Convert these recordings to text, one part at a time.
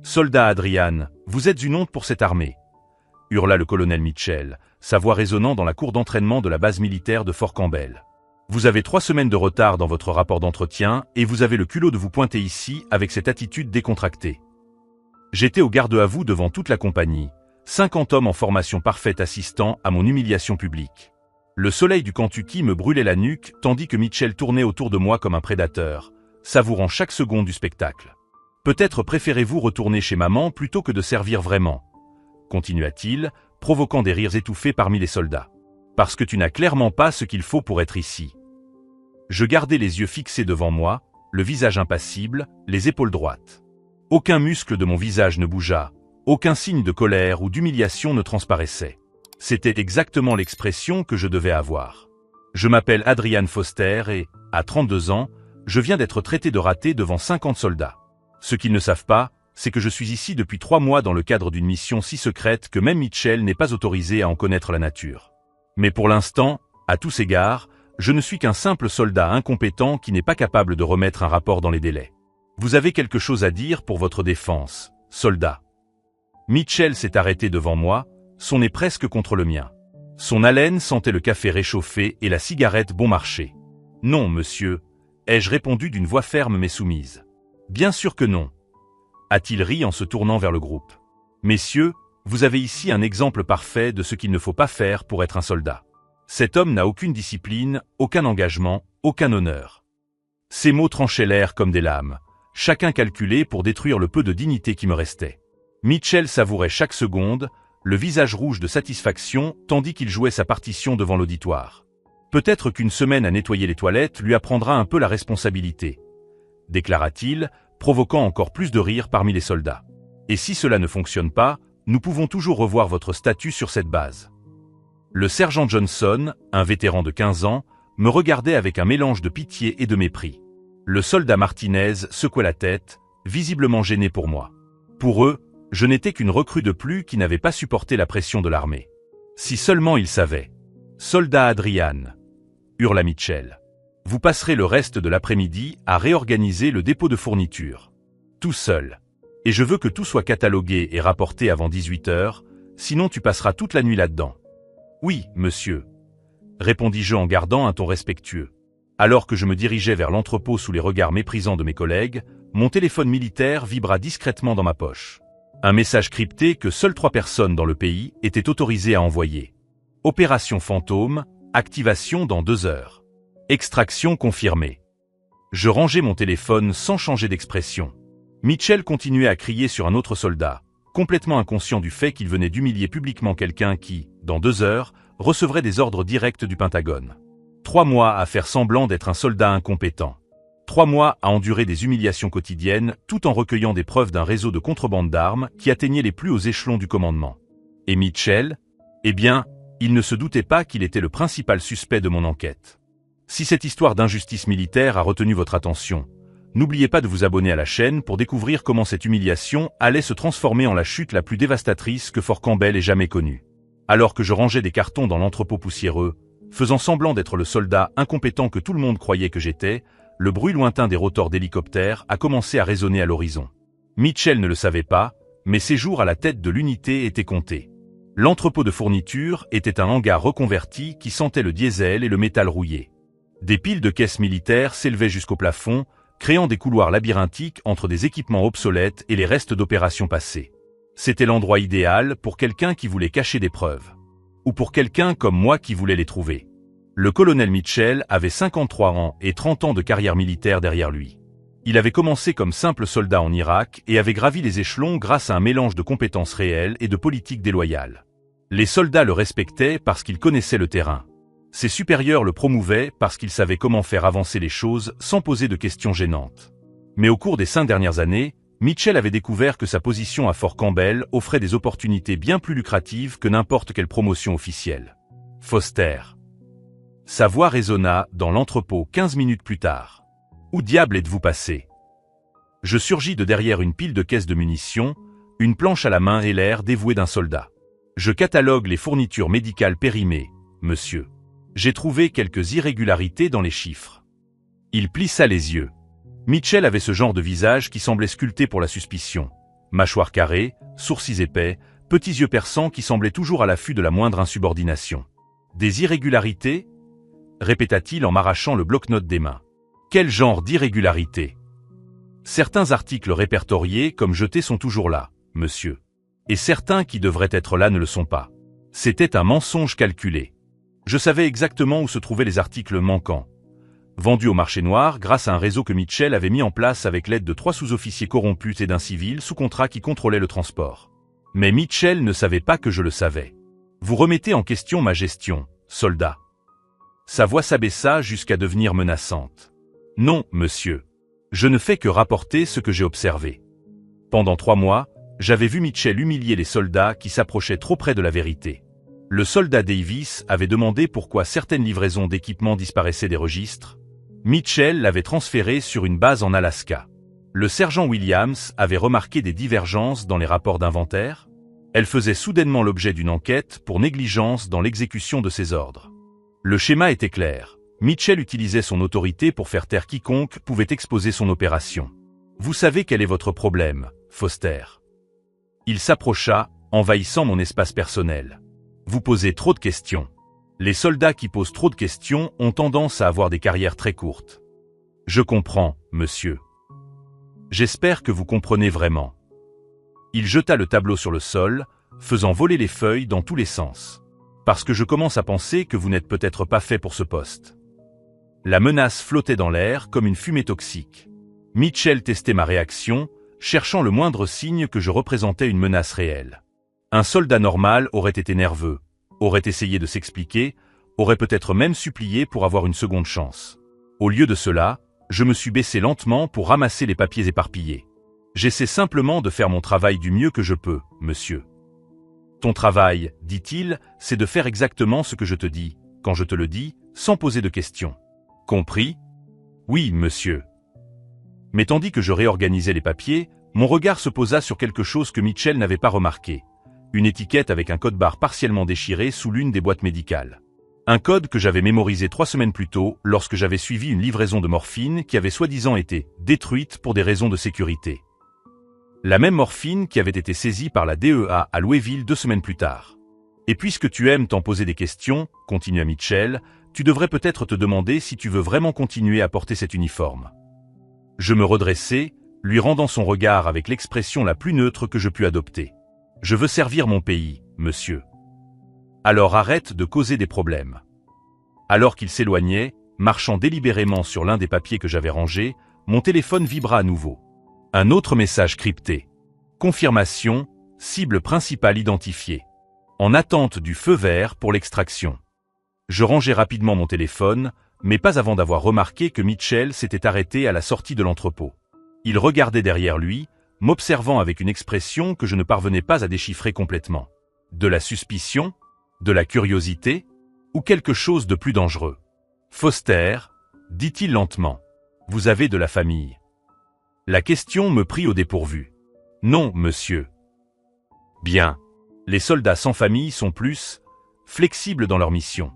Soldat Adrian, vous êtes une honte pour cette armée, hurla le colonel Mitchell, sa voix résonnant dans la cour d'entraînement de la base militaire de Fort Campbell. Vous avez 3 semaines de retard dans votre rapport d'entretien et vous avez le culot de vous pointer ici avec cette attitude décontractée. J'étais au garde à vous devant toute la compagnie, 50 hommes en formation parfaite assistant à mon humiliation publique. Le soleil du Kentucky me brûlait la nuque tandis que Mitchell tournait autour de moi comme un prédateur, savourant chaque seconde du spectacle. Peut-être préférez-vous retourner chez maman plutôt que de servir vraiment, continua-t-il, provoquant des rires étouffés parmi les soldats. Parce que tu n'as clairement pas ce qu'il faut pour être ici. Je gardais les yeux fixés devant moi, le visage impassible, les épaules droites. Aucun muscle de mon visage ne bougea, aucun signe de colère ou d'humiliation ne transparaissait. C'était exactement l'expression que je devais avoir. Je m'appelle Adrian Foster et, à 32 ans, je viens d'être traité de raté devant 50 soldats. Ce qu'ils ne savent pas, c'est que je suis ici depuis 3 mois dans le cadre d'une mission si secrète que même Mitchell n'est pas autorisé à en connaître la nature. Mais pour l'instant, à tous égards, je ne suis qu'un simple soldat incompétent qui n'est pas capable de remettre un rapport dans les délais. Vous avez quelque chose à dire pour votre défense, soldat. Mitchell s'est arrêté devant moi, son nez presque contre le mien. Son haleine sentait le café réchauffé et la cigarette bon marché. Non, monsieur, ai-je répondu d'une voix ferme mais soumise. Bien sûr que non, a-t-il ri en se tournant vers le groupe. Messieurs, vous avez ici un exemple parfait de ce qu'il ne faut pas faire pour être un soldat. Cet homme n'a aucune discipline, aucun engagement, aucun honneur. Ces mots tranchaient l'air comme des lames, chacun calculé pour détruire le peu de dignité qui me restait. Mitchell savourait chaque seconde, le visage rouge de satisfaction tandis qu'il jouait sa partition devant l'auditoire. Peut-être qu'une semaine à nettoyer les toilettes lui apprendra un peu la responsabilité, déclara-t-il, provoquant encore plus de rire parmi les soldats. Et si cela ne fonctionne pas, nous pouvons toujours revoir votre statut sur cette base. Le sergent Johnson, un vétéran de 15 ans, me regardait avec un mélange de pitié et de mépris. Le soldat Martinez secouait la tête, visiblement gêné pour moi. Pour eux, je n'étais qu'une recrue de plus qui n'avait pas supporté la pression de l'armée. Si seulement ils savaient. Soldat Adrian, hurla Mitchell. Vous passerez le reste de l'après-midi à réorganiser le dépôt de fournitures. Tout seul. Et je veux que tout soit catalogué et rapporté avant 18 heures, sinon tu passeras toute la nuit là-dedans. Oui, monsieur, répondis-je en gardant un ton respectueux. Alors que je me dirigeais vers l'entrepôt sous les regards méprisants de mes collègues, mon téléphone militaire vibra discrètement dans ma poche. Un message crypté que seules 3 personnes dans le pays étaient autorisées à envoyer. Opération fantôme, activation dans 2 heures. Extraction confirmée. Je rangeai mon téléphone sans changer d'expression. Mitchell continuait à crier sur un autre soldat, complètement inconscient du fait qu'il venait d'humilier publiquement quelqu'un qui, dans 2 heures, recevrait des ordres directs du Pentagone. 3 mois à faire semblant d'être un soldat incompétent. 3 mois à endurer des humiliations quotidiennes tout en recueillant des preuves d'un réseau de contrebande d'armes qui atteignait les plus hauts échelons du commandement. Et Mitchell? Eh bien, il ne se doutait pas qu'il était le principal suspect de mon enquête. Si cette histoire d'injustice militaire a retenu votre attention, n'oubliez pas de vous abonner à la chaîne pour découvrir comment cette humiliation allait se transformer en la chute la plus dévastatrice que Fort Campbell ait jamais connue. Alors que je rangeais des cartons dans l'entrepôt poussiéreux, faisant semblant d'être le soldat incompétent que tout le monde croyait que j'étais, le bruit lointain des rotors d'hélicoptères a commencé à résonner à l'horizon. Mitchell ne le savait pas, mais ses jours à la tête de l'unité étaient comptés. L'entrepôt de fournitures était un hangar reconverti qui sentait le diesel et le métal rouillé. Des piles de caisses militaires s'élevaient jusqu'au plafond, créant des couloirs labyrinthiques entre des équipements obsolètes et les restes d'opérations passées. C'était l'endroit idéal pour quelqu'un qui voulait cacher des preuves. Ou pour quelqu'un comme moi qui voulait les trouver. Le colonel Mitchell avait 53 ans et 30 ans de carrière militaire derrière lui. Il avait commencé comme simple soldat en Irak et avait gravi les échelons grâce à un mélange de compétences réelles et de politiques déloyales. Les soldats le respectaient parce qu'il connaissait le terrain. Ses supérieurs le promouvaient parce qu'il savait comment faire avancer les choses sans poser de questions gênantes. Mais au cours des 5 dernières années, Mitchell avait découvert que sa position à Fort Campbell offrait des opportunités bien plus lucratives que n'importe quelle promotion officielle. Foster. Sa voix résonna dans l'entrepôt 15 minutes plus tard. Où diable êtes-vous passé? Je surgis de derrière une pile de caisses de munitions, une planche à la main et l'air dévoué d'un soldat. Je catalogue les fournitures médicales périmées, monsieur. J'ai trouvé quelques irrégularités dans les chiffres. Il plissa les yeux. Mitchell avait ce genre de visage qui semblait sculpté pour la suspicion. Mâchoire carrée, sourcils épais, petits yeux perçants qui semblaient toujours à l'affût de la moindre insubordination. Des irrégularités ? Répéta-t-il en m'arrachant le bloc-notes des mains. Quel genre d'irrégularité ? Certains articles répertoriés comme jetés sont toujours là, monsieur. Et certains qui devraient être là ne le sont pas. C'était un mensonge calculé. Je savais exactement où se trouvaient les articles manquants. Vendus au marché noir grâce à un réseau que Mitchell avait mis en place avec l'aide de 3 sous-officiers corrompus et d'un civil sous contrat qui contrôlait le transport. Mais Mitchell ne savait pas que je le savais. Vous remettez en question ma gestion, soldat. Sa voix s'abaissa jusqu'à devenir menaçante. Non, monsieur. Je ne fais que rapporter ce que j'ai observé. Pendant 3 mois, j'avais vu Mitchell humilier les soldats qui s'approchaient trop près de la vérité. Le soldat Davis avait demandé pourquoi certaines livraisons d'équipements disparaissaient des registres. Mitchell l'avait transféré sur une base en Alaska. Le sergent Williams avait remarqué des divergences dans les rapports d'inventaire. Elles faisaient soudainement l'objet d'une enquête pour négligence dans l'exécution de ses ordres. Le schéma était clair. Mitchell utilisait son autorité pour faire taire quiconque pouvait exposer son opération. Vous savez quel est votre problème, Foster. Il s'approcha, envahissant mon espace personnel. Vous posez trop de questions. Les soldats qui posent trop de questions ont tendance à avoir des carrières très courtes. Je comprends, monsieur. J'espère que vous comprenez vraiment. Il jeta le tableau sur le sol, faisant voler les feuilles dans tous les sens. Parce que je commence à penser que vous n'êtes peut-être pas fait pour ce poste. La menace flottait dans l'air comme une fumée toxique. Mitchell testait ma réaction, cherchant le moindre signe que je représentais une menace réelle. Un soldat normal aurait été nerveux, aurait essayé de s'expliquer, aurait peut-être même supplié pour avoir une seconde chance. Au lieu de cela, je me suis baissé lentement pour ramasser les papiers éparpillés. J'essaie simplement de faire mon travail du mieux que je peux, monsieur. Ton travail, dit-il, c'est de faire exactement ce que je te dis, quand je te le dis, sans poser de questions. Compris ? Oui, monsieur. Mais tandis que je réorganisais les papiers, mon regard se posa sur quelque chose que Mitchell n'avait pas remarqué. Une étiquette avec un code-barre partiellement déchiré sous l'une des boîtes médicales. Un code que j'avais mémorisé 3 semaines plus tôt lorsque j'avais suivi une livraison de morphine qui avait soi-disant été détruite pour des raisons de sécurité. La même morphine qui avait été saisie par la DEA à Louisville 2 semaines plus tard. Et puisque tu aimes t'en poser des questions, continua Mitchell, tu devrais peut-être te demander si tu veux vraiment continuer à porter cet uniforme. Je me redressai, lui rendant son regard avec l'expression la plus neutre que je pus adopter. Je veux servir mon pays, monsieur. Alors arrête de causer des problèmes. Alors qu'il s'éloignait, marchant délibérément sur l'un des papiers que j'avais rangés, mon téléphone vibra à nouveau. Un autre message crypté. Confirmation, cible principale identifiée. En attente du feu vert pour l'extraction. Je rangeai rapidement mon téléphone, mais pas avant d'avoir remarqué que Mitchell s'était arrêté à la sortie de l'entrepôt. Il regardait derrière lui, m'observant avec une expression que je ne parvenais pas à déchiffrer complètement. De la suspicion ? De la curiosité ? Ou quelque chose de plus dangereux ? Foster, dit-il lentement, vous avez de la famille. La question me prit au dépourvu. Non, monsieur. Bien. Les soldats sans famille sont plus flexibles dans leur mission.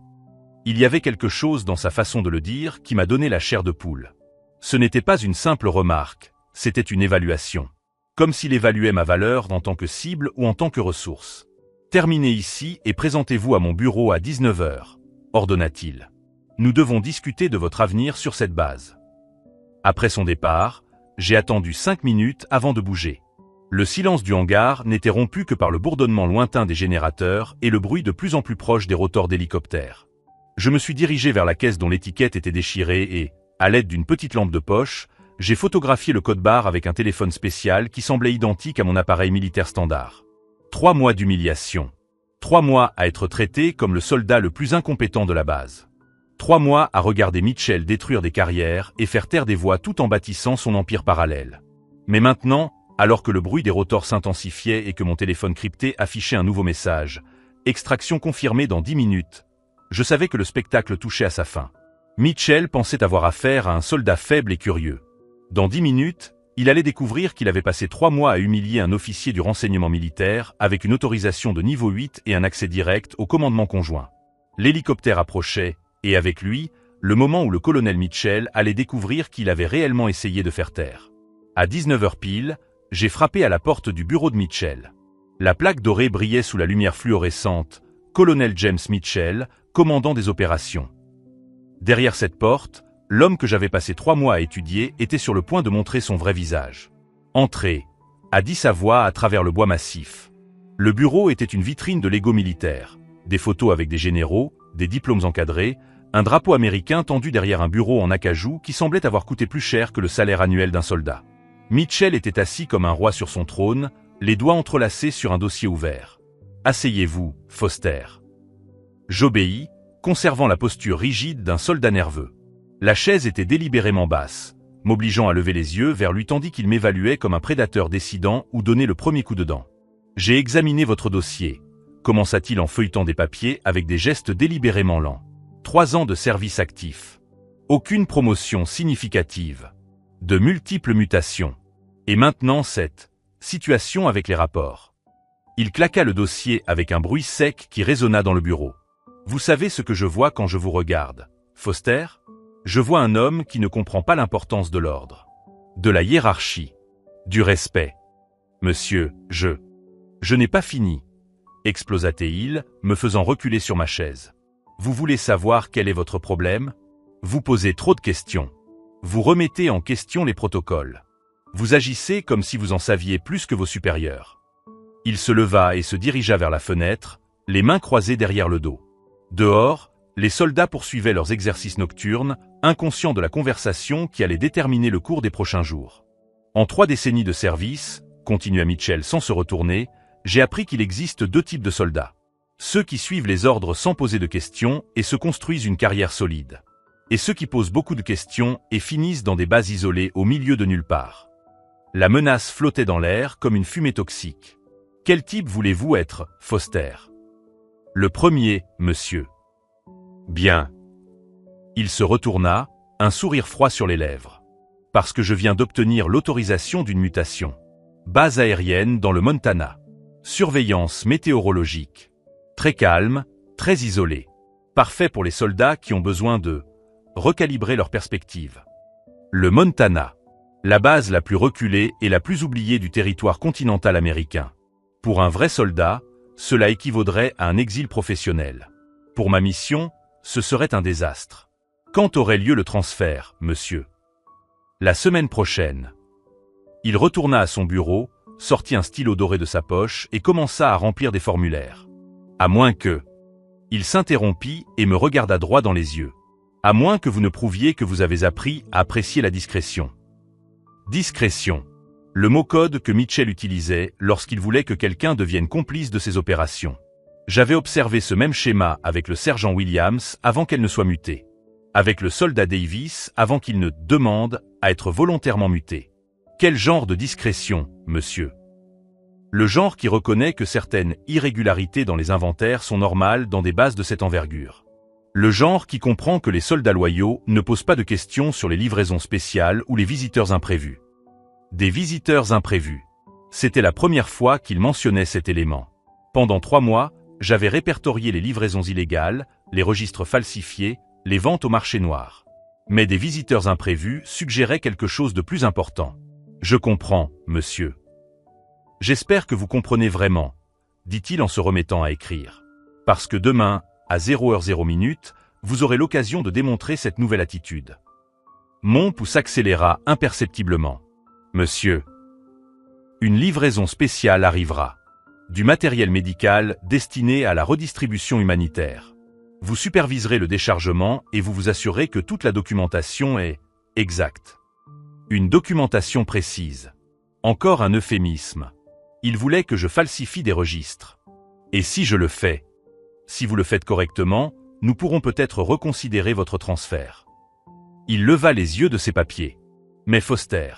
Il y avait quelque chose dans sa façon de le dire qui m'a donné la chair de poule. Ce n'était pas une simple remarque, c'était une évaluation. Comme s'il évaluait ma valeur en tant que cible ou en tant que ressource. Terminez ici et présentez-vous à mon bureau à 19h, ordonna-t-il. Nous devons discuter de votre avenir sur cette base. Après son départ, j'ai attendu 5 minutes avant de bouger. Le silence du hangar n'était rompu que par le bourdonnement lointain des générateurs et le bruit de plus en plus proche des rotors d'hélicoptères. Je me suis dirigé vers la caisse dont l'étiquette était déchirée et, à l'aide d'une petite lampe de poche, j'ai photographié le code-barre avec un téléphone spécial qui semblait identique à mon appareil militaire standard. 3 mois d'humiliation. 3 mois à être traité comme le soldat le plus incompétent de la base. 3 mois à regarder Mitchell détruire des carrières et faire taire des voix tout en bâtissant son empire parallèle. Mais maintenant, alors que le bruit des rotors s'intensifiait et que mon téléphone crypté affichait un nouveau message, extraction confirmée dans 10 minutes, je savais que le spectacle touchait à sa fin. Mitchell pensait avoir affaire à un soldat faible et curieux. Dans 10 minutes, il allait découvrir qu'il avait passé 3 mois à humilier un officier du renseignement militaire avec une autorisation de niveau 8 et un accès direct au commandement conjoint. L'hélicoptère approchait, et avec lui, le moment où le colonel Mitchell allait découvrir qu'il avait réellement essayé de faire taire. À 19h pile, J'ai frappé à la porte du bureau de Mitchell. La plaque dorée brillait sous la lumière fluorescente. Colonel James Mitchell, commandant des opérations. Derrière cette porte, l'homme que j'avais passé 3 mois à étudier était sur le point de montrer son vrai visage. « Entrez », a dit sa voix à travers le bois massif. Le bureau était une vitrine de Lego militaire. Des photos avec des généraux, des diplômes encadrés, un drapeau américain tendu derrière un bureau en acajou qui semblait avoir coûté plus cher que le salaire annuel d'un soldat. Mitchell était assis comme un roi sur son trône, les doigts entrelacés sur un dossier ouvert. « Asseyez-vous, Foster. » J'obéis, conservant la posture rigide d'un soldat nerveux. La chaise était délibérément basse, m'obligeant à lever les yeux vers lui tandis qu'il m'évaluait comme un prédateur décidant où donner le premier coup de dent. « J'ai examiné votre dossier », commença-t-il en feuilletant des papiers avec des gestes délibérément lents. 3 ans de service actif. Aucune promotion significative. De multiples mutations. Et maintenant cette situation avec les rapports. Il claqua le dossier avec un bruit sec qui résonna dans le bureau. Vous savez ce que je vois quand je vous regarde, Foster? Je vois un homme qui ne comprend pas l'importance de l'ordre, de la hiérarchie, du respect. Monsieur, je n'ai pas fini, explosa-t-il, me faisant reculer sur ma chaise. Vous voulez savoir quel est votre problème? Vous posez trop de questions. Vous remettez en question les protocoles. Vous agissez comme si vous en saviez plus que vos supérieurs. Il se leva et se dirigea vers la fenêtre, les mains croisées derrière le dos. Dehors, les soldats poursuivaient leurs exercices nocturnes, inconscients de la conversation qui allait déterminer le cours des prochains jours. En 3 décennies de service, continua Mitchell sans se retourner, j'ai appris qu'il existe 2 types de soldats. Ceux qui suivent les ordres sans poser de questions et se construisent une carrière solide. Et ceux qui posent beaucoup de questions et finissent dans des bases isolées au milieu de nulle part. La menace flottait dans l'air comme une fumée toxique. Quel type voulez-vous être, Foster? Le premier, monsieur. Bien. Il se retourna, un sourire froid sur les lèvres. Parce que je viens d'obtenir l'autorisation d'une mutation. Base aérienne dans le Montana. Surveillance météorologique. Très calme, très isolé. Parfait pour les soldats qui ont besoin de recalibrer leur perspective. Le Montana. La base la plus reculée et la plus oubliée du territoire continental américain. Pour un vrai soldat, cela équivaudrait à un exil professionnel. Pour ma mission, ce serait un désastre. Quand aurait lieu le transfert, monsieur? La semaine prochaine. Il retourna à son bureau, sortit un stylo doré de sa poche et commença à remplir des formulaires. À moins que... Il s'interrompit et me regarda droit dans les yeux. À moins que vous ne prouviez que vous avez appris à apprécier la discrétion. Discrétion. Le mot code que Mitchell utilisait lorsqu'il voulait que quelqu'un devienne complice de ses opérations. J'avais observé ce même schéma avec le sergent Williams avant qu'elle ne soit mutée. Avec le soldat Davis avant qu'il ne demande à être volontairement muté. Quel genre de discrétion, monsieur? Le genre qui reconnaît que certaines irrégularités dans les inventaires sont normales dans des bases de cette envergure. Le genre qui comprend que les soldats loyaux ne posent pas de questions sur les livraisons spéciales ou les visiteurs imprévus. Des visiteurs imprévus. C'était la première fois qu'il mentionnait cet élément. Pendant 3 mois, j'avais répertorié les livraisons illégales, les registres falsifiés, les ventes au marché noir. Mais des visiteurs imprévus suggéraient quelque chose de plus important. Je comprends, monsieur. J'espère que vous comprenez vraiment, dit-il en se remettant à écrire. Parce que demain, à 0h00, vous aurez l'occasion de démontrer cette nouvelle attitude. Mon pouce s'accéléra imperceptiblement. Monsieur. Une livraison spéciale arrivera. Du matériel médical destiné à la redistribution humanitaire. Vous superviserez le déchargement et vous vous assurez que toute la documentation est exacte. Une documentation précise. Encore un euphémisme. Il voulait que je falsifie des registres. Et si je le fais? Si vous le faites correctement, nous pourrons peut-être reconsidérer votre transfert. Il leva les yeux de ses papiers. Mais Foster,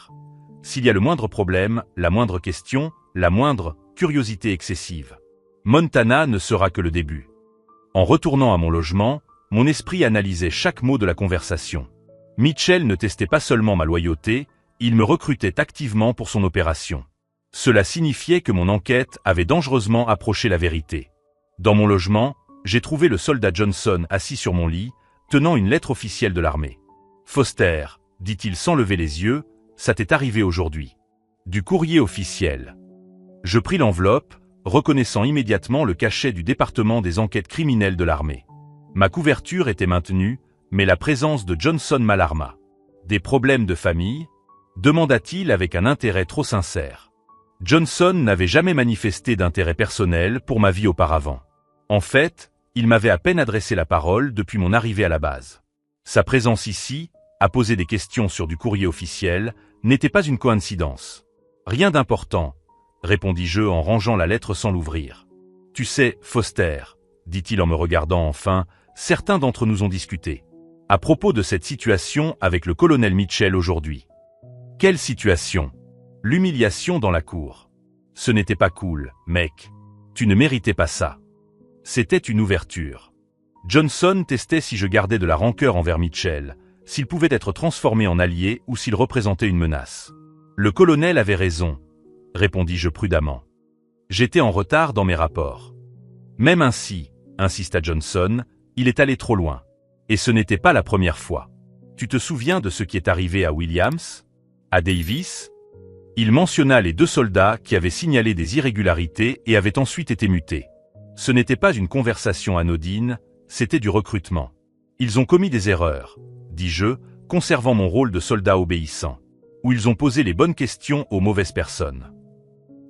s'il y a le moindre problème, la moindre question, la moindre curiosité excessive, Montana ne sera que le début. En retournant à mon logement, mon esprit analysait chaque mot de la conversation. Mitchell ne testait pas seulement ma loyauté, il me recrutait activement pour son opération. Cela signifiait que mon enquête avait dangereusement approché la vérité. Dans mon logement, j'ai trouvé le soldat Johnson assis sur mon lit, tenant une lettre officielle de l'armée. « Foster, dit-il sans lever les yeux, ça t'est arrivé aujourd'hui. Du courrier officiel. Je pris l'enveloppe, reconnaissant immédiatement le cachet du département des enquêtes criminelles de l'armée. Ma couverture était maintenue, mais la présence de Johnson m'alarma. Des problèmes de famille? Demanda-t-il avec un intérêt trop sincère. Johnson n'avait jamais manifesté d'intérêt personnel pour ma vie auparavant. En fait, il m'avait à peine adressé la parole depuis mon arrivée à la base. Sa présence ici, à poser des questions sur du courrier officiel, n'était pas une coïncidence. Rien d'important, répondis-je en rangeant la lettre sans l'ouvrir. Tu sais, Foster, dit-il en me regardant enfin, certains d'entre nous ont discuté. À propos de cette situation avec le colonel Mitchell aujourd'hui. Quelle situation? L'humiliation dans la cour. Ce n'était pas cool, mec. Tu ne méritais pas ça. C'était une ouverture. Johnson testait si je gardais de la rancœur envers Mitchell, s'il pouvait être transformé en allié ou s'il représentait une menace. Le colonel avait raison, répondis-je prudemment. J'étais en retard dans mes rapports. Même ainsi, insista Johnson, il est allé trop loin. Et ce n'était pas la première fois. Tu te souviens de ce qui est arrivé à Williams? À Davis? Il mentionna les 2 soldats qui avaient signalé des irrégularités et avaient ensuite été mutés. Ce n'était pas une conversation anodine, c'était du recrutement. Ils ont commis des erreurs, dis-je, conservant mon rôle de soldat obéissant. Ou ils ont posé les bonnes questions aux mauvaises personnes.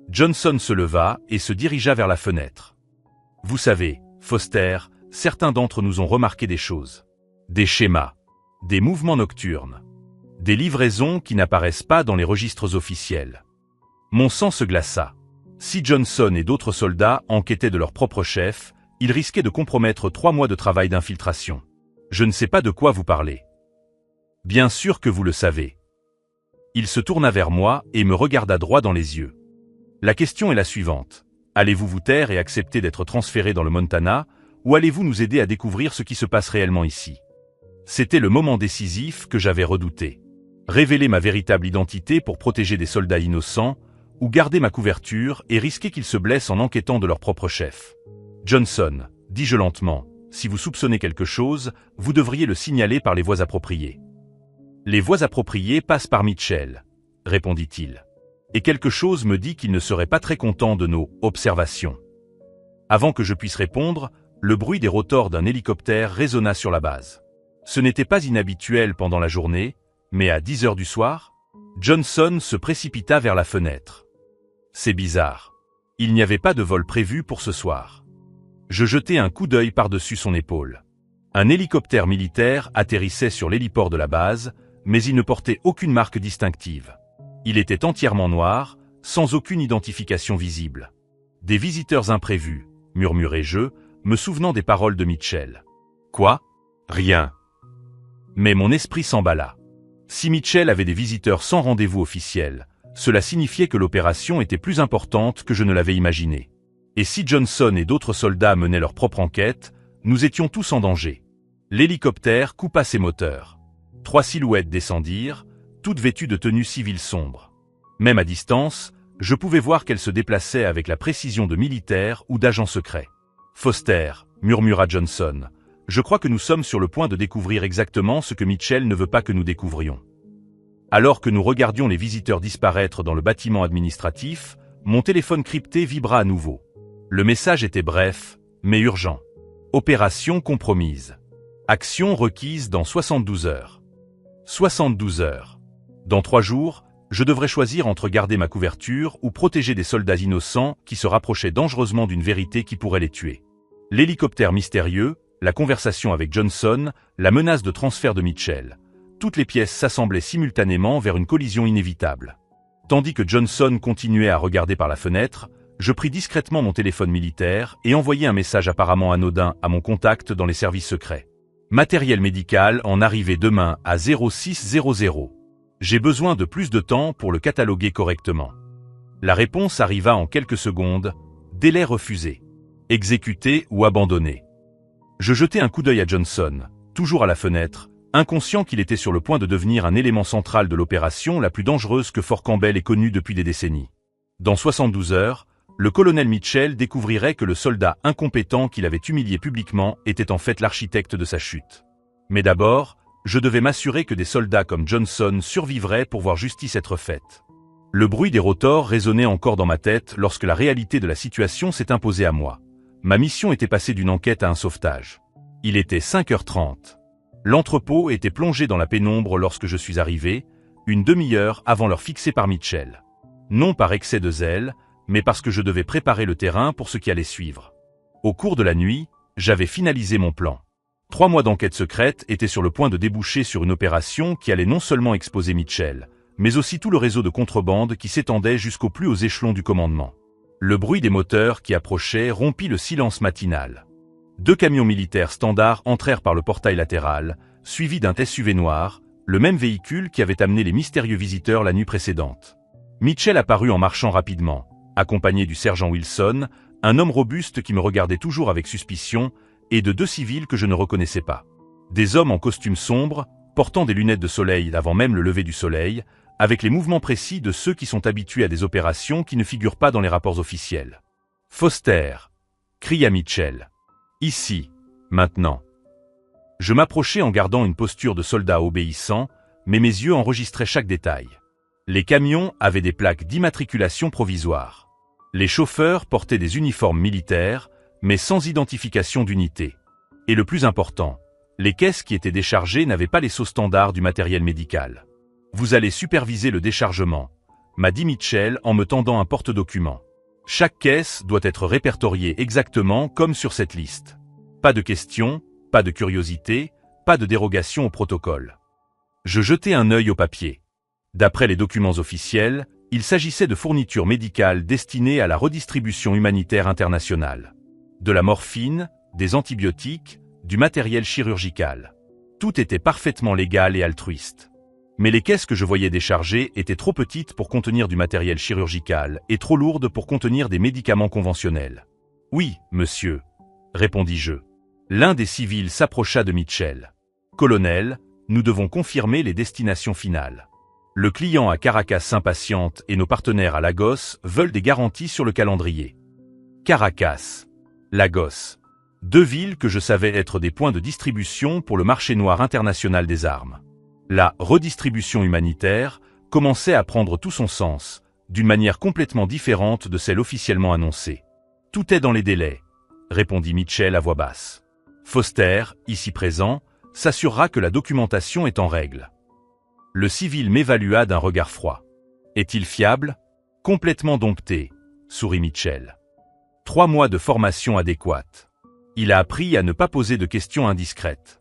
Johnson se leva et se dirigea vers la fenêtre. Vous savez, Foster, certains d'entre nous ont remarqué des choses. Des schémas, des mouvements nocturnes, des livraisons qui n'apparaissent pas dans les registres officiels. Mon sang se glaça. Si Johnson et d'autres soldats enquêtaient de leur propre chef, ils risquaient de compromettre 3 mois de travail d'infiltration. Je ne sais pas de quoi vous parlez. Bien sûr que vous le savez. Il se tourna vers moi et me regarda droit dans les yeux. La question est la suivante. Allez-vous vous taire et accepter d'être transféré dans le Montana, ou allez-vous nous aider à découvrir ce qui se passe réellement ici? C'était le moment décisif que j'avais redouté. Révéler ma véritable identité pour protéger des soldats innocents, ou garder ma couverture et risquer qu'ils se blessent en enquêtant de leur propre chef. Johnson, dis-je lentement, si vous soupçonnez quelque chose, vous devriez le signaler par les voies appropriées. Les voies appropriées passent par Mitchell, répondit-il. Et quelque chose me dit qu'il ne serait pas très content de nos observations. Avant que je puisse répondre, le bruit des rotors d'un hélicoptère résonna sur la base. Ce n'était pas inhabituel pendant la journée, mais à 10 heures du soir, Johnson se précipita vers la fenêtre. C'est bizarre. Il n'y avait pas de vol prévu pour ce soir. Je jetai un coup d'œil par-dessus son épaule. Un hélicoptère militaire atterrissait sur l'héliport de la base, mais il ne portait aucune marque distinctive. Il était entièrement noir, sans aucune identification visible. Des visiteurs imprévus, murmurai-je, me souvenant des paroles de Mitchell. Quoi? Rien. Mais mon esprit s'emballa. Si Mitchell avait des visiteurs sans rendez-vous officiel, cela signifiait que l'opération était plus importante que je ne l'avais imaginé. Et si Johnson et d'autres soldats menaient leur propre enquête, nous étions tous en danger. L'hélicoptère coupa ses moteurs. 3 silhouettes descendirent, toutes vêtues de tenues civiles sombres. Même à distance, je pouvais voir qu'elles se déplaçaient avec la précision de militaires ou d'agents secrets. Foster, murmura Johnson, je crois que nous sommes sur le point de découvrir exactement ce que Mitchell ne veut pas que nous découvrions. Alors que nous regardions les visiteurs disparaître dans le bâtiment administratif, mon téléphone crypté vibra à nouveau. Le message était bref, mais urgent. Opération compromise. Action requise dans 72 heures. 72 heures. Dans 3 jours, je devrais choisir entre garder ma couverture ou protéger des soldats innocents qui se rapprochaient dangereusement d'une vérité qui pourrait les tuer. L'hélicoptère mystérieux, la conversation avec Johnson, la menace de transfert de Mitchell. Toutes les pièces s'assemblaient simultanément vers une collision inévitable. Tandis que Johnson continuait à regarder par la fenêtre, je pris discrètement mon téléphone militaire et envoyai un message apparemment anodin à mon contact dans les services secrets. Matériel médical en arrivée demain à 0600. J'ai besoin de plus de temps pour le cataloguer correctement. La réponse arriva en quelques secondes, délai refusé. Exécuté ou abandonné. Je jetai un coup d'œil à Johnson, toujours à la fenêtre, inconscient qu'il était sur le point de devenir un élément central de l'opération la plus dangereuse que Fort Campbell ait connue depuis des décennies. Dans 72 heures, le colonel Mitchell découvrirait que le soldat incompétent qu'il avait humilié publiquement était en fait l'architecte de sa chute. Mais d'abord, je devais m'assurer que des soldats comme Johnson survivraient pour voir justice être faite. Le bruit des rotors résonnait encore dans ma tête lorsque la réalité de la situation s'est imposée à moi. Ma mission était passée d'une enquête à un sauvetage. Il était 5h30. L'entrepôt était plongé dans la pénombre lorsque je suis arrivé, une demi-heure avant l'heure fixée par Mitchell. Non par excès de zèle, mais parce que je devais préparer le terrain pour ce qui allait suivre. Au cours de la nuit, j'avais finalisé mon plan. 3 mois d'enquête secrète étaient sur le point de déboucher sur une opération qui allait non seulement exposer Mitchell, mais aussi tout le réseau de contrebande qui s'étendait jusqu'aux plus hauts échelons du commandement. Le bruit des moteurs qui approchaient rompit le silence matinal. 2 camions militaires standards entrèrent par le portail latéral, suivis d'un SUV noir, le même véhicule qui avait amené les mystérieux visiteurs la nuit précédente. Mitchell apparut en marchant rapidement, accompagné du sergent Wilson, un homme robuste qui me regardait toujours avec suspicion, et de 2 civils que je ne reconnaissais pas. Des hommes en costume sombre, portant des lunettes de soleil avant même le lever du soleil, avec les mouvements précis de ceux qui sont habitués à des opérations qui ne figurent pas dans les rapports officiels. « Foster !» cria Mitchell. « Ici, maintenant. » Je m'approchai en gardant une posture de soldat obéissant, mais mes yeux enregistraient chaque détail. Les camions avaient des plaques d'immatriculation provisoire. Les chauffeurs portaient des uniformes militaires, mais sans identification d'unité. Et le plus important, les caisses qui étaient déchargées n'avaient pas les sceaux standards du matériel médical. « Vous allez superviser le déchargement », m'a dit Mitchell en me tendant un porte-document. « Chaque caisse doit être répertoriée exactement comme sur cette liste. Pas de questions, pas de curiosité, pas de dérogation au protocole. » Je jetai un œil au papier. D'après les documents officiels, il s'agissait de fournitures médicales destinées à la redistribution humanitaire internationale. De la morphine, des antibiotiques, du matériel chirurgical. Tout était parfaitement légal et altruiste. Mais les caisses que je voyais décharger étaient trop petites pour contenir du matériel chirurgical et trop lourdes pour contenir des médicaments conventionnels. « Oui, monsieur », répondis-je. L'un des civils s'approcha de Mitchell. « Colonel, nous devons confirmer les destinations finales. Le client à Caracas s'impatiente et nos partenaires à Lagos veulent des garanties sur le calendrier. » Caracas, Lagos. 2 villes que je savais être des points de distribution pour le marché noir international des armes. La redistribution humanitaire commençait à prendre tout son sens, d'une manière complètement différente de celle officiellement annoncée. « Tout est dans les délais », répondit Mitchell à voix basse. « Foster, ici présent, s'assurera que la documentation est en règle. » Le civil m'évalua d'un regard froid. « Est-il fiable ?»« Complètement dompté », sourit Mitchell. 3 mois de formation adéquate. Il a appris à ne pas poser de questions indiscrètes.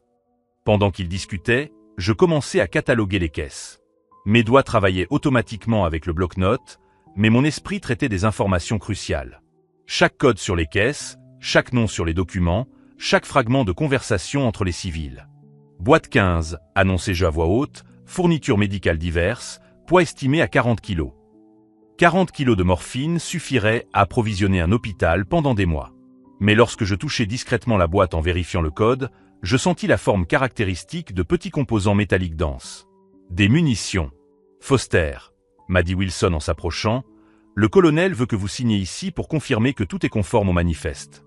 Pendant qu'il discutait, je commençais à cataloguer les caisses. Mes doigts travaillaient automatiquement avec le bloc-notes, mais mon esprit traitait des informations cruciales. Chaque code sur les caisses, chaque nom sur les documents, chaque fragment de conversation entre les civils. Boîte 15, annonçai-je à voix haute, fournitures médicales diverses, poids estimé à 40 kg. 40 kg de morphine suffirait à approvisionner un hôpital pendant des mois. Mais lorsque je touchai discrètement la boîte en vérifiant le code, je sentis la forme caractéristique de petits composants métalliques denses. Des munitions. « Foster », m'a dit Wilson en s'approchant, « le colonel veut que vous signiez ici pour confirmer que tout est conforme au manifeste. »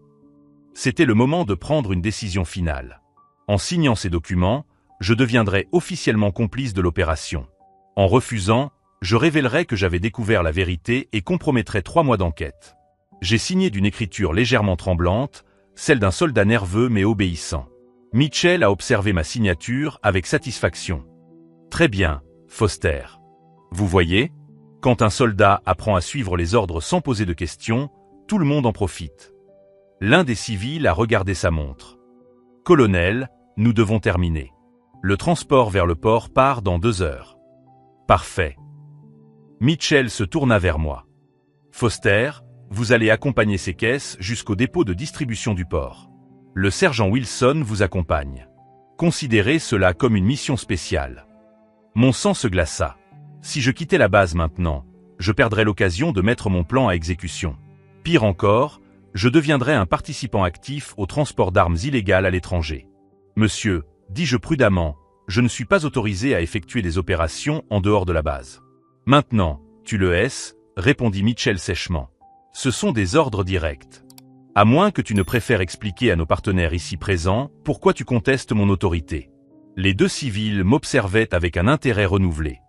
C'était le moment de prendre une décision finale. En signant ces documents, je deviendrais officiellement complice de l'opération. En refusant, je révélerais que j'avais découvert la vérité et compromettrais 3 mois d'enquête. J'ai signé d'une écriture légèrement tremblante, celle d'un soldat nerveux mais obéissant. Mitchell a observé ma signature avec satisfaction. « Très bien, Foster. Vous voyez, quand un soldat apprend à suivre les ordres sans poser de questions, tout le monde en profite. » L'un des civils a regardé sa montre. « Colonel, nous devons terminer. Le transport vers le port part dans 2 heures. » « Parfait. » Mitchell se tourna vers moi. « Foster, vous allez accompagner ces caisses jusqu'au dépôt de distribution du port. Le sergent Wilson vous accompagne. Considérez cela comme une mission spéciale. » Mon sang se glaça. Si je quittais la base maintenant, je perdrais l'occasion de mettre mon plan à exécution. Pire encore, je deviendrais un participant actif au transport d'armes illégales à l'étranger. « Monsieur, dis-je prudemment, je ne suis pas autorisé à effectuer des opérations en dehors de la base. »« Maintenant, tu le es, répondit Mitchell sèchement. Ce sont des ordres directs. À moins que tu ne préfères expliquer à nos partenaires ici présents pourquoi tu contestes mon autorité. » Les 2 civils m'observaient avec un intérêt renouvelé.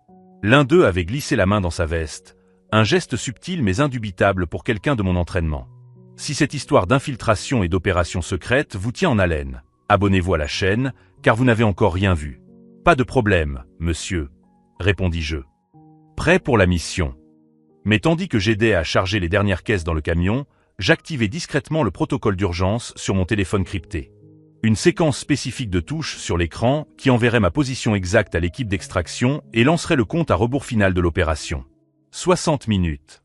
L'un d'eux avait glissé la main dans sa veste, Un geste subtil mais indubitable pour quelqu'un de mon entraînement. Si cette histoire d'infiltration et d'opération secrète vous tient en haleine, abonnez-vous à la chaîne, car vous n'avez encore rien vu. Pas de problème, monsieur, répondis-je. Prêt pour la mission. Mais tandis que j'aidais à charger les dernières caisses dans le camion, j'activais discrètement le protocole d'urgence sur mon téléphone crypté. Une séquence spécifique de touches sur l'écran qui enverrait ma position exacte à l'équipe d'extraction et lancerait le compte à rebours final de l'opération. 60 minutes.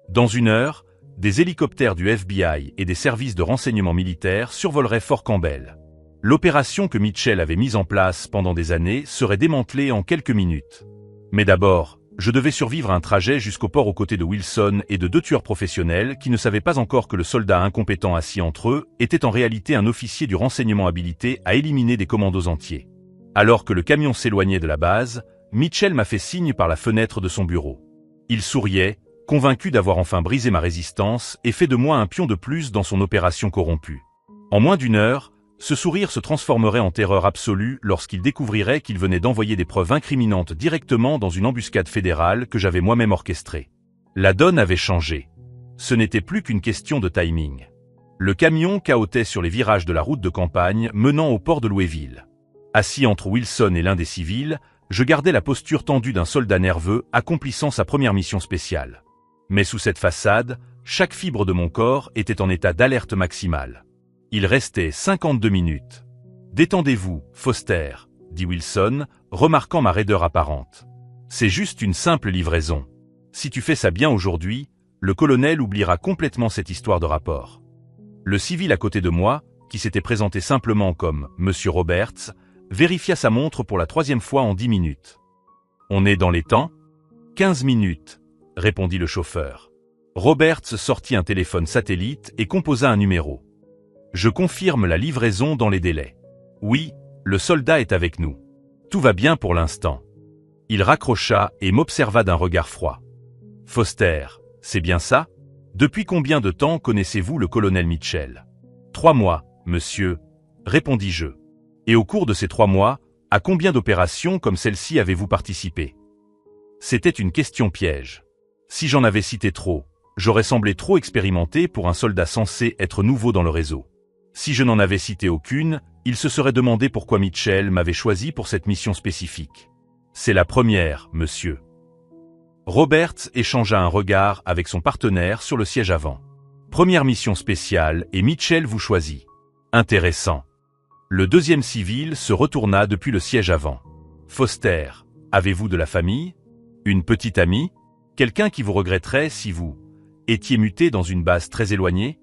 Dans 1 heure, des hélicoptères du FBI et des services de renseignement militaire survoleraient Fort Campbell. L'opération que Mitchell avait mise en place pendant des années serait démantelée en quelques minutes. Mais d'abord, je devais survivre à un trajet jusqu'au port aux côtés de Wilson et de 2 tueurs professionnels qui ne savaient pas encore que le soldat incompétent assis entre eux était en réalité un officier du renseignement habilité à éliminer des commandos entiers. Alors que le camion s'éloignait de la base, Mitchell m'a fait signe par la fenêtre de son bureau. Il souriait, convaincu d'avoir enfin brisé ma résistance et fait de moi un pion de plus dans son opération corrompue. En moins d'1 heure, ce sourire se transformerait en terreur absolue lorsqu'il découvrirait qu'il venait d'envoyer des preuves incriminantes directement dans une embuscade fédérale que j'avais moi-même orchestrée. La donne avait changé. Ce n'était plus qu'une question de timing. Le camion cahotait sur les virages de la route de campagne menant au port de Louisville. Assis entre Wilson et l'un des civils, je gardais la posture tendue d'un soldat nerveux accomplissant sa première mission spéciale. Mais sous cette façade, chaque fibre de mon corps était en état d'alerte maximale. Il restait 52 minutes. « Détendez-vous, Foster, » dit Wilson, remarquant ma raideur apparente. « C'est juste une simple livraison. Si tu fais ça bien aujourd'hui, le colonel oubliera complètement cette histoire de rapport. » Le civil à côté de moi, qui s'était présenté simplement comme « Monsieur Roberts », vérifia sa montre pour la 3e fois en 10 minutes. « On est dans les temps ?»« 15 minutes, » répondit le chauffeur. Roberts sortit un téléphone satellite et composa un numéro. « Je confirme la livraison dans les délais. Oui, le soldat est avec nous. Tout va bien pour l'instant. » Il raccrocha et m'observa d'un regard froid. « Foster, c'est bien ça? Depuis combien de temps connaissez-vous le colonel Mitchell? »« 3 mois, monsieur, » répondis-je. « Et au cours de ces 3 mois, à combien d'opérations comme celle-ci avez-vous participé? » C'était une question piège. Si j'en avais cité trop, j'aurais semblé trop expérimenté pour un soldat censé être nouveau dans le réseau. Si je n'en avais cité aucune, il se serait demandé pourquoi Mitchell m'avait choisi pour cette mission spécifique. « C'est la première, monsieur. » Roberts échangea un regard avec son partenaire sur le siège avant. « Première mission spéciale et Mitchell vous choisit. Intéressant. » Le 2e civil se retourna depuis le siège avant. « Foster, avez-vous de la famille? Une petite amie? Quelqu'un qui vous regretterait si vous étiez muté dans une base très éloignée ?»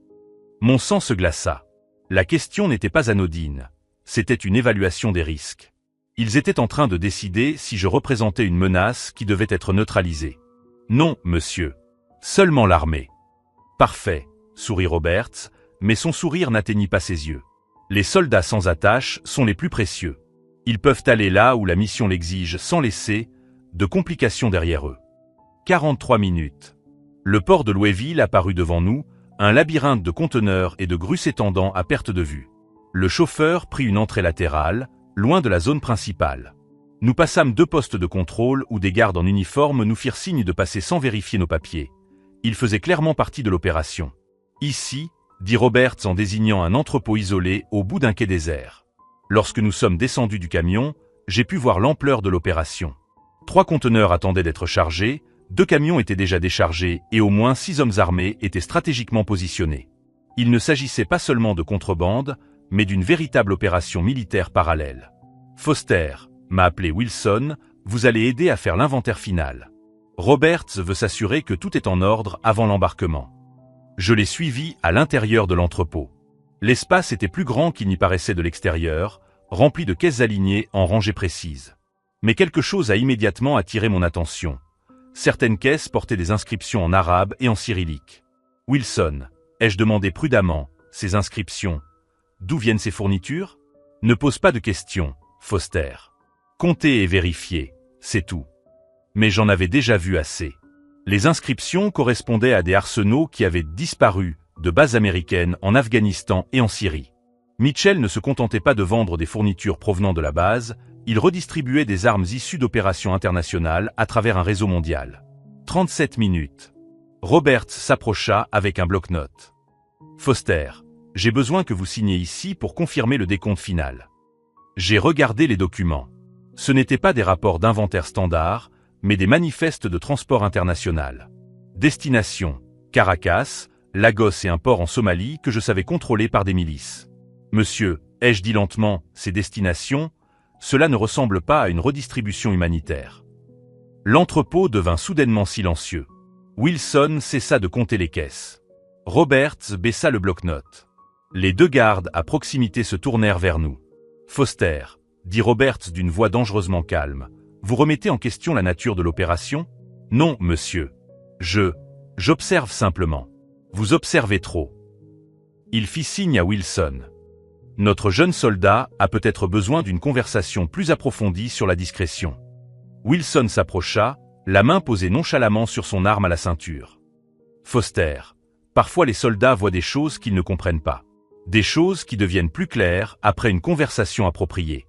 Mon sang se glaça. La question n'était pas anodine. C'était une évaluation des risques. Ils étaient en train de décider si je représentais une menace qui devait être neutralisée. « Non, monsieur. Seulement l'armée. »« Parfait, » sourit Roberts, mais son sourire n'atteignit pas ses yeux. Les soldats sans attache sont les plus précieux. Ils peuvent aller là où la mission l'exige sans laisser de complications derrière eux. 43 minutes. Le port de Louisville apparut devant nous, un labyrinthe de conteneurs et de grues s'étendant à perte de vue. Le chauffeur prit une entrée latérale, loin de la zone principale. Nous passâmes 2 postes de contrôle où des gardes en uniforme nous firent signe de passer sans vérifier nos papiers. Ils faisaient clairement partie de l'opération. « Ici », dit Roberts en désignant un entrepôt isolé au bout d'un quai désert. Lorsque nous sommes descendus du camion, j'ai pu voir l'ampleur de l'opération. 3 conteneurs attendaient d'être chargés, 2 camions étaient déjà déchargés et au moins 6 hommes armés étaient stratégiquement positionnés. Il ne s'agissait pas seulement de contrebande, mais d'une véritable opération militaire parallèle. « Foster, » m'a appelé Wilson, « vous allez aider à faire l'inventaire final. Roberts veut s'assurer que tout est en ordre avant l'embarquement. » Je l'ai suivi à l'intérieur de l'entrepôt. L'espace était plus grand qu'il n'y paraissait de l'extérieur, rempli de caisses alignées en rangées précises. Mais quelque chose a immédiatement attiré mon attention. Certaines caisses portaient des inscriptions en arabe et en cyrillique. « Wilson, » ai-je demandé prudemment, « ces inscriptions, d'où viennent ces fournitures? » Ne pose pas de questions, Foster. Comptez et vérifiez, c'est tout. Mais j'en avais déjà vu assez. Les inscriptions correspondaient à des arsenaux qui avaient disparu de bases américaines en Afghanistan et en Syrie. Mitchell ne se contentait pas de vendre des fournitures provenant de la base, il redistribuait des armes issues d'opérations internationales à travers un réseau mondial. 37 minutes. Roberts s'approcha avec un bloc-notes. Foster, j'ai besoin que vous signiez ici pour confirmer le décompte final. J'ai regardé les documents. Ce n'étaient pas des rapports d'inventaire standard, mais des manifestes de transport international. Destination, Caracas, Lagos et un port en Somalie que je savais contrôler par des milices. Monsieur, ai-je dit lentement, ces destinations, cela ne ressemble pas à une redistribution humanitaire. L'entrepôt devint soudainement silencieux. Wilson cessa de compter les caisses. Roberts baissa le bloc-notes. Les deux gardes à proximité se tournèrent vers nous. Foster, dit Roberts d'une voix dangereusement calme, vous remettez en question la nature de l'opération? Non, monsieur. J'observe simplement. Vous observez trop. Il fit signe à Wilson. Notre jeune soldat a peut-être besoin d'une conversation plus approfondie sur la discrétion. Wilson s'approcha, la main posée nonchalamment sur son arme à la ceinture. Foster, parfois les soldats voient des choses qu'ils ne comprennent pas. Des choses qui deviennent plus claires après une conversation appropriée.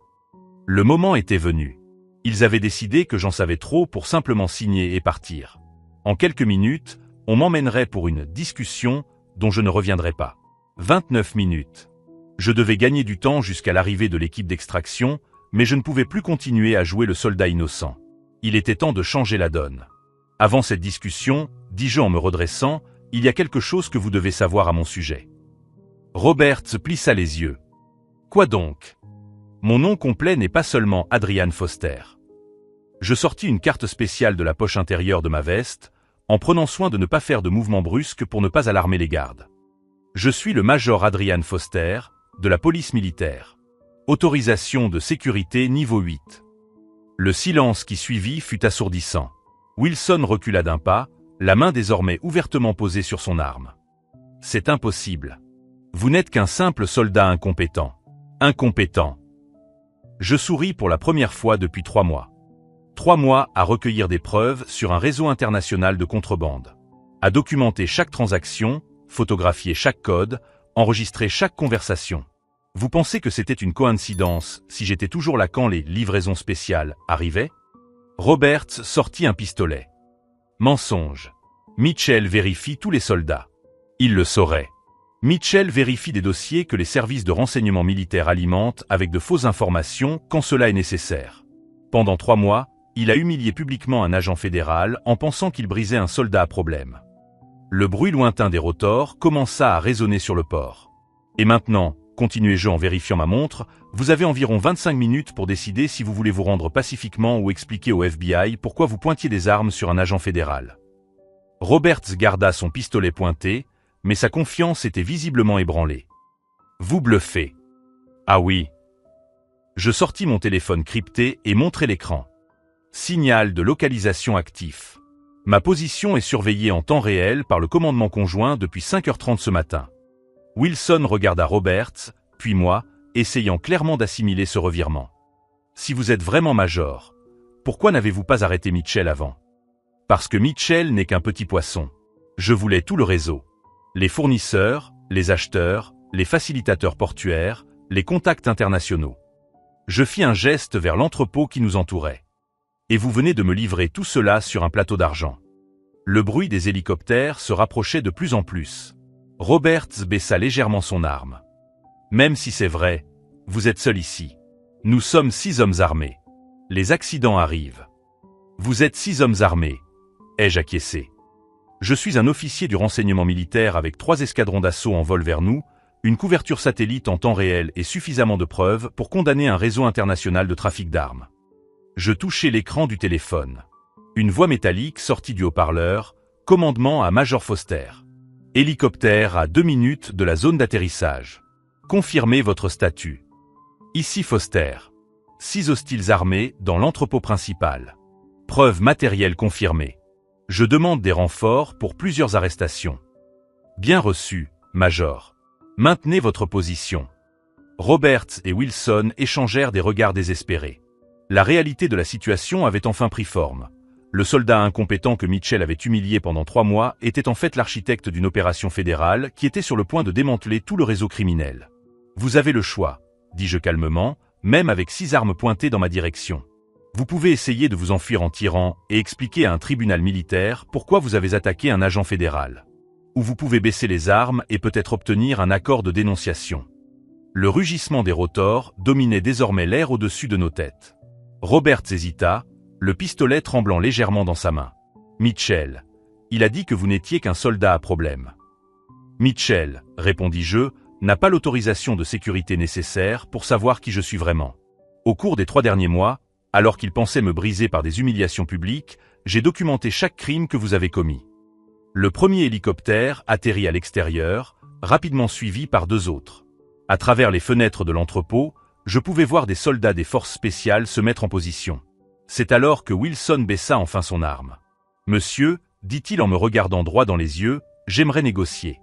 Le moment était venu. Ils avaient décidé que j'en savais trop pour simplement signer et partir. En quelques minutes, on m'emmènerait pour une discussion dont je ne reviendrai pas. 29 minutes. Je devais gagner du temps jusqu'à l'arrivée de l'équipe d'extraction, mais je ne pouvais plus continuer à jouer le soldat innocent. Il était temps de changer la donne. Avant cette discussion, dis-je en me redressant, il y a quelque chose que vous devez savoir à mon sujet. Roberts plissa les yeux. Quoi donc? Mon nom complet n'est pas seulement Adrian Foster. Je sortis une carte spéciale de la poche intérieure de ma veste, en prenant soin de ne pas faire de mouvements brusques pour ne pas alarmer les gardes. Je suis le major Adrian Foster, de la police militaire. Autorisation de sécurité niveau 8. Le silence qui suivit fut assourdissant. Wilson recula d'un pas, la main désormais ouvertement posée sur son arme. C'est impossible. Vous n'êtes qu'un simple soldat incompétent. Incompétent. Je souris pour la première fois depuis 3 mois. 3 mois à recueillir des preuves sur un réseau international de contrebande. À documenter chaque transaction, photographier chaque code, enregistrer chaque conversation. Vous pensez que c'était une coïncidence si j'étais toujours là quand les livraisons spéciales arrivaient? Roberts sortit un pistolet. Mensonge. Mitchell vérifie tous les soldats. Il le saurait. Mitchell vérifie des dossiers que les services de renseignement militaire alimentent avec de fausses informations quand cela est nécessaire. Pendant 3 mois, il a humilié publiquement un agent fédéral en pensant qu'il brisait un soldat à problème. Le bruit lointain des rotors commença à résonner sur le port. Et maintenant, continuai-je en vérifiant ma montre, vous avez environ 25 minutes pour décider si vous voulez vous rendre pacifiquement ou expliquer au FBI pourquoi vous pointiez des armes sur un agent fédéral. Roberts garda son pistolet pointé, mais sa confiance était visiblement ébranlée. Vous bluffez. Ah oui. Je sortis mon téléphone crypté et montrai l'écran. Signal de localisation actif. Ma position est surveillée en temps réel par le commandement conjoint depuis 5h30 ce matin. Wilson regarda Roberts, puis moi, essayant clairement d'assimiler ce revirement. Si vous êtes vraiment major, pourquoi n'avez-vous pas arrêté Mitchell avant? Parce que Mitchell n'est qu'un petit poisson. Je voulais tout le réseau. Les fournisseurs, les acheteurs, les facilitateurs portuaires, les contacts internationaux. Je fis un geste vers l'entrepôt qui nous entourait. Et vous venez de me livrer tout cela sur un plateau d'argent. Le bruit des hélicoptères se rapprochait de plus en plus. Roberts baissa légèrement son arme. Même si c'est vrai, vous êtes seul ici. Nous sommes 6 hommes armés. Les accidents arrivent. Vous êtes 6 hommes armés. Ai-je acquiescé? Je suis un officier du renseignement militaire avec 3 escadrons d'assaut en vol vers nous, une couverture satellite en temps réel et suffisamment de preuves pour condamner un réseau international de trafic d'armes. Je touchai l'écran du téléphone. Une voix métallique sortit du haut-parleur, commandement à Major Foster. Hélicoptère à 2 minutes de la zone d'atterrissage. Confirmez votre statut. Ici Foster. 6 hostiles armés dans l'entrepôt principal. Preuve matérielle confirmée. Je demande des renforts pour plusieurs arrestations. Bien reçu, Major. Maintenez votre position. Roberts et Wilson échangèrent des regards désespérés. La réalité de la situation avait enfin pris forme. Le soldat incompétent que Mitchell avait humilié pendant 3 mois était en fait l'architecte d'une opération fédérale qui était sur le point de démanteler tout le réseau criminel. Vous avez le choix, dis-je calmement, même avec 6 armes pointées dans ma direction. Vous pouvez essayer de vous enfuir en tirant et expliquer à un tribunal militaire pourquoi vous avez attaqué un agent fédéral. Ou vous pouvez baisser les armes et peut-être obtenir un accord de dénonciation. Le rugissement des rotors dominait désormais l'air au-dessus de nos têtes. Roberts hésita, le pistolet tremblant légèrement dans sa main. Mitchell, il a dit que vous n'étiez qu'un soldat à problème. Mitchell, répondis-je, n'a pas l'autorisation de sécurité nécessaire pour savoir qui je suis vraiment. Au cours des 3 derniers mois, alors qu'il pensait me briser par des humiliations publiques, j'ai documenté chaque crime que vous avez commis. Le premier hélicoptère atterrit à l'extérieur, rapidement suivi par 2 autres. À travers les fenêtres de l'entrepôt, je pouvais voir des soldats des forces spéciales se mettre en position. C'est alors que Wilson baissa enfin son arme. « Monsieur, dit-il en me regardant droit dans les yeux, j'aimerais négocier. »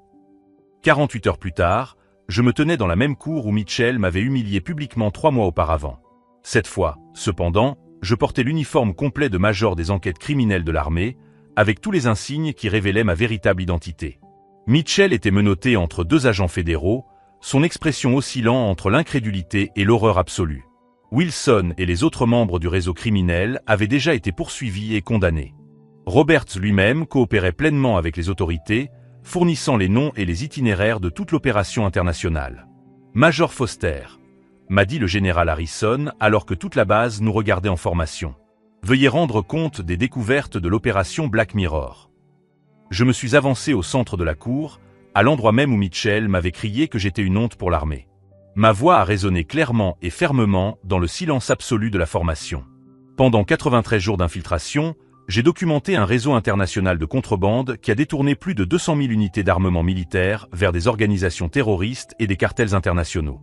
48 heures plus tard, je me tenais dans la même cour où Mitchell m'avait humilié publiquement 3 mois auparavant. Cette fois, cependant, je portais l'uniforme complet de major des enquêtes criminelles de l'armée, avec tous les insignes qui révélaient ma véritable identité. Mitchell était menotté entre 2 agents fédéraux, son expression oscillant entre l'incrédulité et l'horreur absolue. Wilson et les autres membres du réseau criminel avaient déjà été poursuivis et condamnés. Roberts lui-même coopérait pleinement avec les autorités, fournissant les noms et les itinéraires de toute l'opération internationale. « Major Foster », m'a dit le général Harrison alors que toute la base nous regardait en formation. « Veuillez rendre compte des découvertes de l'opération Black Mirror. » Je me suis avancé au centre de la cour, à l'endroit même où Mitchell m'avait crié que j'étais une honte pour l'armée. Ma voix a résonné clairement et fermement dans le silence absolu de la formation. Pendant 93 jours d'infiltration, j'ai documenté un réseau international de contrebande qui a détourné plus de 200 000 unités d'armement militaire vers des organisations terroristes et des cartels internationaux.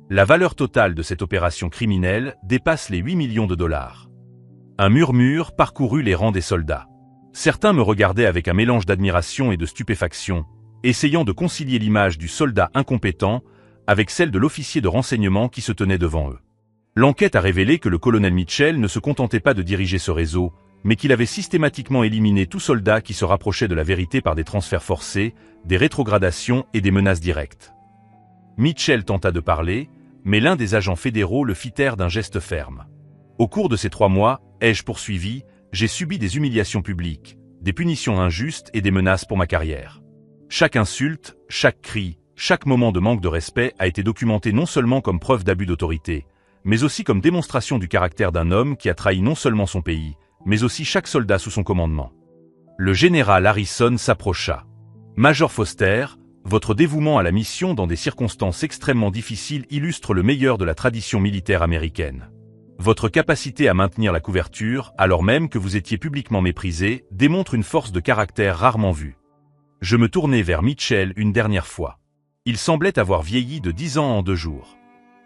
La valeur totale de cette opération criminelle dépasse les 8 millions de dollars. Un murmure parcourut les rangs des soldats. Certains me regardaient avec un mélange d'admiration et de stupéfaction, essayant de concilier l'image du soldat incompétent avec celle de l'officier de renseignement qui se tenait devant eux. L'enquête a révélé que le colonel Mitchell ne se contentait pas de diriger ce réseau, mais qu'il avait systématiquement éliminé tout soldat qui se rapprochait de la vérité par des transferts forcés, des rétrogradations et des menaces directes. Mitchell tenta de parler, mais l'un des agents fédéraux le fit taire d'un geste ferme. Au cours de ces 3 mois, ai-je poursuivi, j'ai subi des humiliations publiques, des punitions injustes et des menaces pour ma carrière. Chaque insulte, chaque cri, chaque moment de manque de respect a été documenté non seulement comme preuve d'abus d'autorité, mais aussi comme démonstration du caractère d'un homme qui a trahi non seulement son pays, mais aussi chaque soldat sous son commandement. Le général Harrison s'approcha. « Major Foster, votre dévouement à la mission dans des circonstances extrêmement difficiles illustre le meilleur de la tradition militaire américaine. Votre capacité à maintenir la couverture, alors même que vous étiez publiquement méprisé, démontre une force de caractère rarement vue. » Je me tournai vers Mitchell une dernière fois. Il semblait avoir vieilli de 10 ans en 2 jours.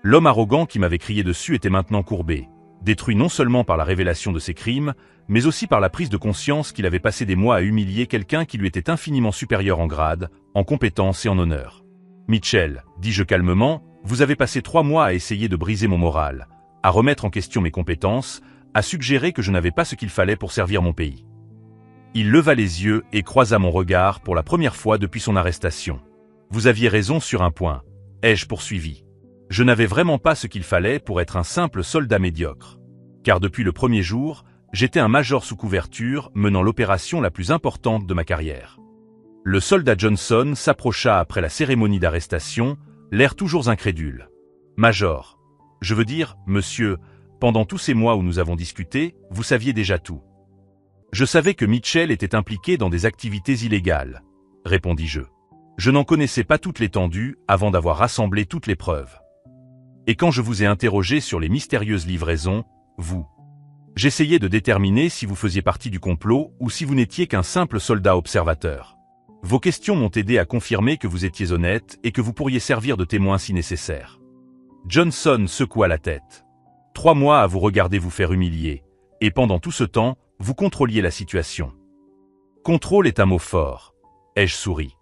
L'homme arrogant qui m'avait crié dessus était maintenant courbé, détruit non seulement par la révélation de ses crimes, mais aussi par la prise de conscience qu'il avait passé des mois à humilier quelqu'un qui lui était infiniment supérieur en grade, en compétence et en honneur. « Mitchell, dis-je calmement, vous avez passé 3 mois à essayer de briser mon moral, à remettre en question mes compétences, à suggérer que je n'avais pas ce qu'il fallait pour servir mon pays. » Il leva les yeux et croisa mon regard pour la première fois depuis son arrestation. « Vous aviez raison sur un point, ai-je poursuivi. Je n'avais vraiment pas ce qu'il fallait pour être un simple soldat médiocre. Car depuis le premier jour, j'étais un major sous couverture menant l'opération la plus importante de ma carrière. » Le soldat Johnson s'approcha après la cérémonie d'arrestation, l'air toujours incrédule. « Major, je veux dire, monsieur, pendant tous ces mois où nous avons discuté, vous saviez déjà tout. » « Je savais que Mitchell était impliqué dans des activités illégales, » répondis-je. « Je n'en connaissais pas toute l'étendue avant d'avoir rassemblé toutes les preuves. Et quand je vous ai interrogé sur les mystérieuses livraisons, j'essayais de déterminer si vous faisiez partie du complot ou si vous n'étiez qu'un simple soldat observateur. Vos questions m'ont aidé à confirmer que vous étiez honnête et que vous pourriez servir de témoin si nécessaire. » Johnson secoua la tête. 3 mois à vous regarder vous faire humilier, et pendant tout ce temps, vous contrôliez la situation. Contrôle est un mot fort, ai-je souri.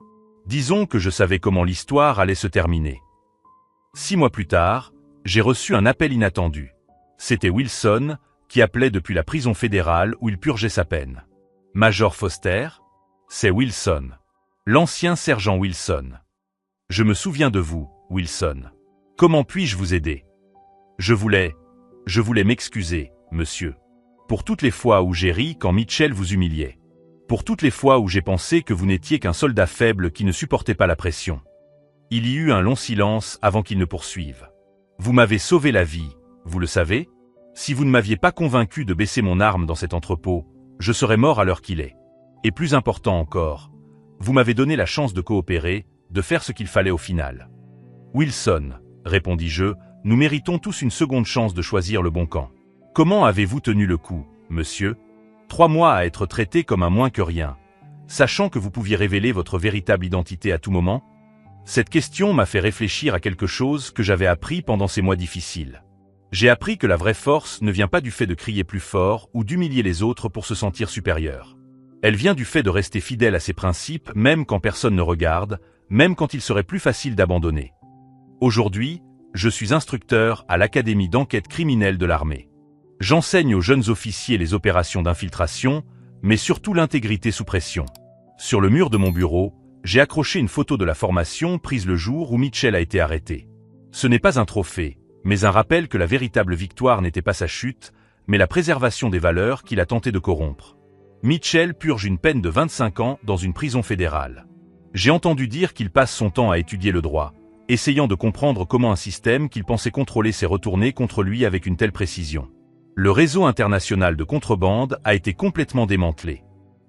Disons que je savais comment l'histoire allait se terminer. 6 mois plus tard, j'ai reçu un appel inattendu. C'était Wilson, qui appelait depuis la prison fédérale où il purgeait sa peine. « Major Foster ? C'est Wilson. L'ancien sergent Wilson. Je me souviens de vous, Wilson. Comment puis-je vous aider ? Je voulais m'excuser, monsieur. Pour toutes les fois où j'ai ri quand Mitchell vous humiliait. Pour toutes les fois où j'ai pensé que vous n'étiez qu'un soldat faible qui ne supportait pas la pression. Il y eut un long silence avant qu'il ne poursuive. Vous m'avez sauvé la vie, vous le savez? Si vous ne m'aviez pas convaincu de baisser mon arme dans cet entrepôt, je serais mort à l'heure qu'il est. Et plus important encore, vous m'avez donné la chance de coopérer, de faire ce qu'il fallait au final. Wilson, répondis-je, nous méritons tous une seconde chance de choisir le bon camp. Comment avez-vous tenu le coup, monsieur? 3 mois à être traité comme un moins que rien, sachant que vous pouviez révéler votre véritable identité à tout moment? Cette question m'a fait réfléchir à quelque chose que j'avais appris pendant ces mois difficiles. J'ai appris que la vraie force ne vient pas du fait de crier plus fort ou d'humilier les autres pour se sentir supérieur. Elle vient du fait de rester fidèle à ses principes même quand personne ne regarde, même quand il serait plus facile d'abandonner. Aujourd'hui, je suis instructeur à l'Académie d'enquête criminelle de l'armée. J'enseigne aux jeunes officiers les opérations d'infiltration, mais surtout l'intégrité sous pression. Sur le mur de mon bureau, j'ai accroché une photo de la formation prise le jour où Mitchell a été arrêté. Ce n'est pas un trophée, mais un rappel que la véritable victoire n'était pas sa chute, mais la préservation des valeurs qu'il a tenté de corrompre. Mitchell purge une peine de 25 ans dans une prison fédérale. J'ai entendu dire qu'il passe son temps à étudier le droit, essayant de comprendre comment un système qu'il pensait contrôler s'est retourné contre lui avec une telle précision. Le réseau international de contrebande a été complètement démantelé.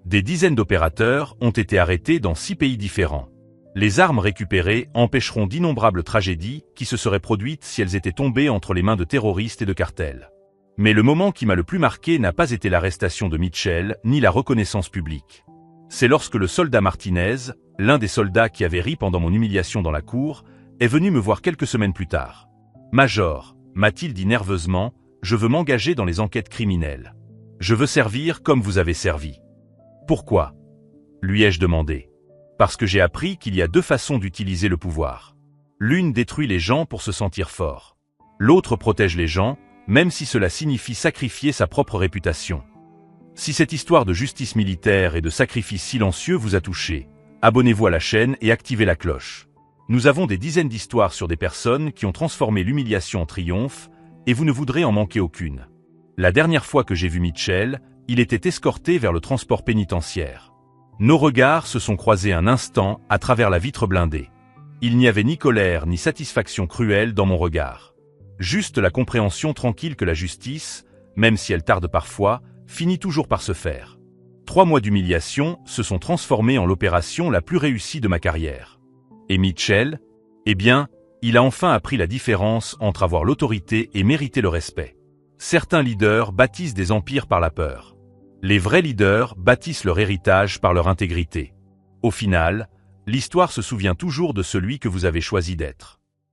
Des dizaines d'opérateurs ont été arrêtés dans 6 pays différents. Les armes récupérées empêcheront d'innombrables tragédies qui se seraient produites si elles étaient tombées entre les mains de terroristes et de cartels. Mais le moment qui m'a le plus marqué n'a pas été l'arrestation de Mitchell ni la reconnaissance publique. C'est lorsque le soldat Martinez, l'un des soldats qui avait ri pendant mon humiliation dans la cour, est venu me voir quelques semaines plus tard. « Major », m'a-t-il dit nerveusement, « je veux m'engager dans les enquêtes criminelles. Je veux servir comme vous avez servi. » « Pourquoi » lui ai-je demandé. « Parce que j'ai appris qu'il y a 2 façons d'utiliser le pouvoir. L'une détruit les gens pour se sentir fort. L'autre protège les gens, même si cela signifie sacrifier sa propre réputation. Si cette histoire de justice militaire et de sacrifice silencieux vous a touché, abonnez-vous à la chaîne et activez la cloche. Nous avons des dizaines d'histoires sur des personnes qui ont transformé l'humiliation en triomphe, et vous ne voudrez en manquer aucune. La dernière fois que j'ai vu Mitchell, il était escorté vers le transport pénitentiaire. Nos regards se sont croisés un instant à travers la vitre blindée. Il n'y avait ni colère ni satisfaction cruelle dans mon regard. Juste la compréhension tranquille que la justice, même si elle tarde parfois, finit toujours par se faire. 3 mois d'humiliation se sont transformés en l'opération la plus réussie de ma carrière. Et Mitchell? Eh bien, il a enfin appris la différence entre avoir l'autorité et mériter le respect. Certains leaders bâtissent des empires par la peur. Les vrais leaders bâtissent leur héritage par leur intégrité. Au final, l'histoire se souvient toujours de celui que vous avez choisi d'être.